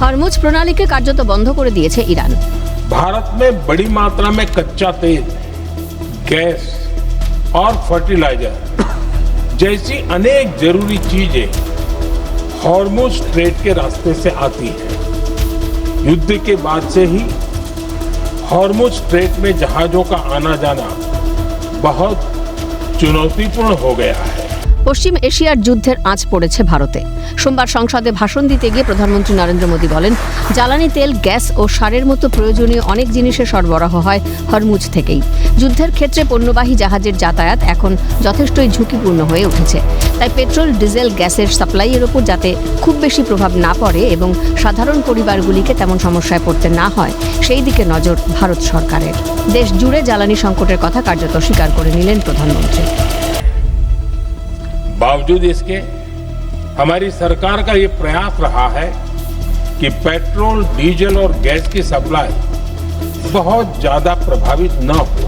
Hormuz প্রণালীকে কার্যত বন্ধ করে দিয়েছে ইরান। भारत में बड़ी मात्रा में कच्चा तेल, गैस और फर्टिलाइजर जैसी अनेक जरूरी चीजें हॉर्मुज स्ट्रेट के रास्ते से आती हैं। युद्ध के बाद से ही हॉर्मुज स्ट्रेट में जहाजों का आना जाना बहुत चुनौतीपूर्ण हो गया है। পশ্চিম এশিয়ার যুদ্ধের আঁচ পড়েছে ভারতে। সোমবার সংসদে ভাষণ দিতে গিয়ে প্রধানমন্ত্রী নরেন্দ্র মোদী বলেন, জ্বালানি তেল, গ্যাস ও সারের মতো প্রয়োজনীয় অনেক জিনিসের সরবরাহ হয় হরমুজ থেকেই। যুদ্ধের ক্ষেত্রে পণ্যবাহী জাহাজের যাতায়াত এখন যথেষ্টই ঝুঁকিপূর্ণ হয়ে উঠেছে। তাই পেট্রোল, ডিজেল, গ্যাসের সাপ্লাইয়ের ওপর যাতে খুব বেশি প্রভাব না পড়ে এবং সাধারণ পরিবারগুলিকে তেমন সমস্যায় পড়তে না হয়, সেই দিকে নজর ভারত সরকারের। দেশ জুড়ে জ্বালানি সংকটের কথা কার্যত স্বীকার করে নিলেন প্রধানমন্ত্রী। बावजूद इसके हमारी सरकार का ये प्रयास रहा है कि पेट्रोल, डीजल और गैस की सप्लाई बहुत ज्यादा प्रभावित न हो,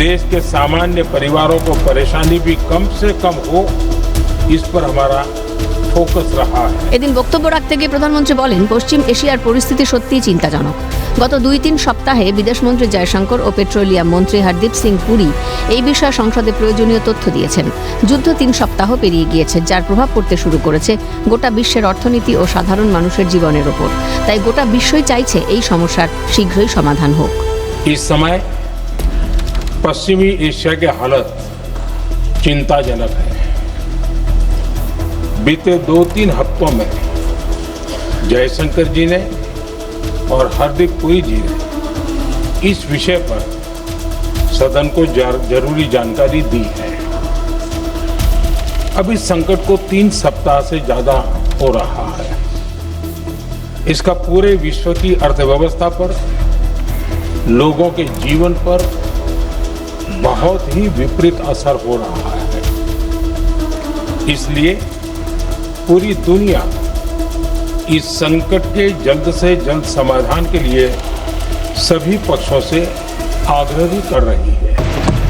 देश के सामान्य परिवारों को परेशानी भी कम से कम हो, इस पर हमारा फोकस रहा है। এদিন বক্তব্য রাখতে গিয়ে প্রধানমন্ত্রী বলেন, পশ্চিম এশিয়ার পরিস্থিতি সত্যিই চিন্তাজনক। গত 2-3 সপ্তাহে বিদেশমন্ত্রী জয়শঙ্কর ও পেট্রোলিয়াম মন্ত্রী হরদীপ সিং পুরী এই বিষয়ে সংসদে প্রয়োজনীয় তথ্য দিয়েছেন। যুদ্ধ 3 সপ্তাহ পেরিয়ে গিয়েছে, যার প্রভাব পড়তে শুরু করেছে গোটা বিশ্বের অর্থনীতি ও সাধারণ মানুষের জীবনের ওপর। তাই গোটা বিশ্বই চাইছে এই সমস্যার শীঘ্রই সমাধান হোক। इस समय पश्चिमी एशिया के हालत चिंताजनक है। बीते 2-3 हफ्तों में जयशंकर जी ने और हरदीप पुरी जी ने इस विषय पर सदन को जरूरी जानकारी दी है। अब इस संकट को 3 सप्ताह से ज्यादा हो रहा है। इसका पूरे विश्व की अर्थव्यवस्था पर, लोगों के जीवन पर बहुत ही विपरीत असर हो रहा है। इसलिए पूरी दुनिया इस संकट के जल्द से जल्द समाधान के लिए सभी पक्षों से आग्रह भी कर रही है।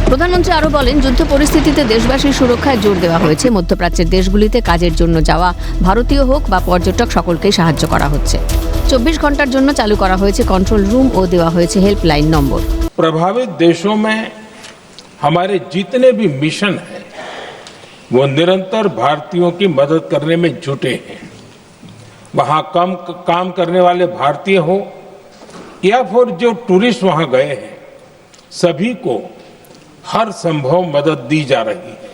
প্রধানমন্ত্রী আরো বলেন, যুদ্ধ পরিস্থিতিতে দেশবাসীর সুরক্ষায় জোর দেওয়া হয়েছে। মধ্যপ্রাচ্যের দেশগুলিতে কাজের জন্য যাওয়া ভারতীয় হোক বা পর্যটক, সকলকেই সাহায্য করা হচ্ছে। 24 ঘন্টার জন্য চালু করা হয়েছে কন্ট্রোল রুম ও দেওয়া হয়েছে হেল্পলাইন নম্বর। प्रभावित देशों में हमारे जितने भी मिशन हैं, वो निरंतर भारतीयों की मदद करने में जुटे हैं। वहां कम काम करने वाले भारतीय हो या फिर जो टूरिस्ट वहां गए हैं, सभी को हर संभव मदद दी जा रही है।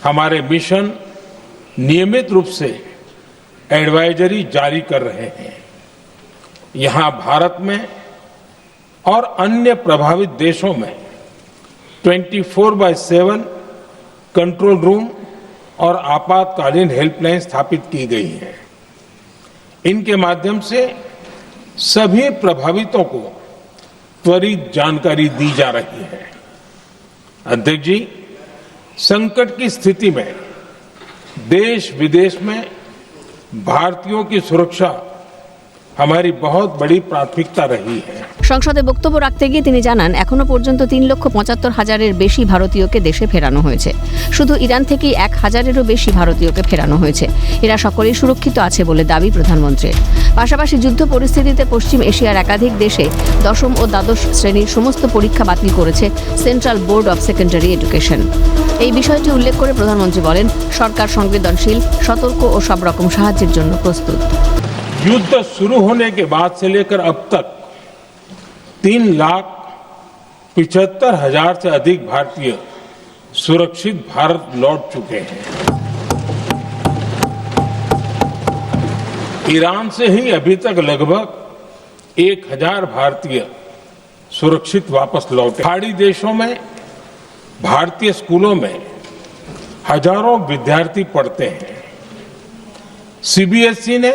हमारे मिशन नियमित रूप से एडवाइजरी जारी कर रहे हैं। यहां भारत में और अन्य प्रभावित देशों में 24/7 कंट्रोल रूम और आपातकालीन हेल्पलाइन स्थापित की गई है। इनके माध्यम से सभी प्रभावितों को त्वरित जानकारी दी जा रही है। अध्यक्ष जी, संकट की स्थिति में देश विदेश में भारतीयों की सुरक्षा हमारी बहुत बड़ी प्राथमिकता रही है। সংসদে বক্তব্য রাখতে গিয়ে তিনি জানান, এখনো পর্যন্ত 3,75,000-এর বেশি ভারতীয়কে দেশে ফেরানো হয়েছে। শুধু ইরান থেকেই 1,000-এরও বেশি ভারতীয়কে ফেরানো হয়েছে। এরা সকলেই সুরক্ষিত আছে বলে দাবি প্রধানমন্ত্রীর। পাশাপাশি যুদ্ধ পরিস্থিতিতে পশ্চিম এশিয়ার একাধিক দেশে 10ম ও দ্বাদশ শ্রেণীর সমস্ত পরীক্ষা বাতিল করেছে central board of secondary education. এই বিষয়টি উল্লেখ করে প্রধানমন্ত্রী বলেন, সরকার সংবেদনশীল, সতর্ক ও সব রকম সাহায্যের জন্য প্রস্তুত। युद्ध शुरू होने के बाद से लेकर अब तक 3,75,000 से अधिक भारतीय सुरक्षित भारत लौट चुके हैं। ईरान से ही अभी तक लगभग 1,000 भारतीय सुरक्षित वापस लौटे। पहाड़ी देशों में भारतीय स्कूलों में हजारों विद्यार्थी पढ़ते हैं। सीबीएसई ने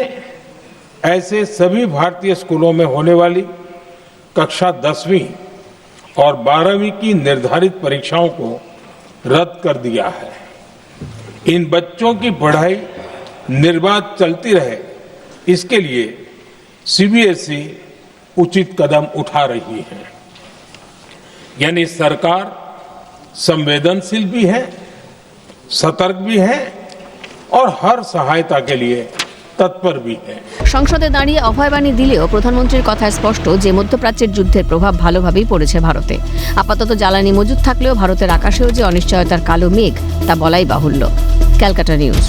ऐसे सभी भारतीय स्कूलों में होने वाली कक्षा 10वीं और 12वीं की निर्धारित परीक्षाओं को रद्द कर दिया है। इन बच्चों की पढ़ाई निर्बाध चलती रहे, इसके लिए सीबीएसई उचित कदम उठा रही है। यानी सरकार संवेदनशील भी है, सतर्क भी है और हर सहायता के लिए तत्पर भी है। সংসদে দাঁড়িয়ে অভয়বাণী দিলেও প্রধানমন্ত্রীর কথায় স্পষ্ট যে মধ্যপ্রাচ্যের যুদ্ধের প্রভাব ভালোভাবেই পড়েছে ভারতে। আপাতত জ্বালানি মজুত থাকলেও ভারতের আকাশেও যে অনিশ্চয়তার কালো মেঘ তা বলাই বাহুল্য। ক্যালকাটা নিউজ।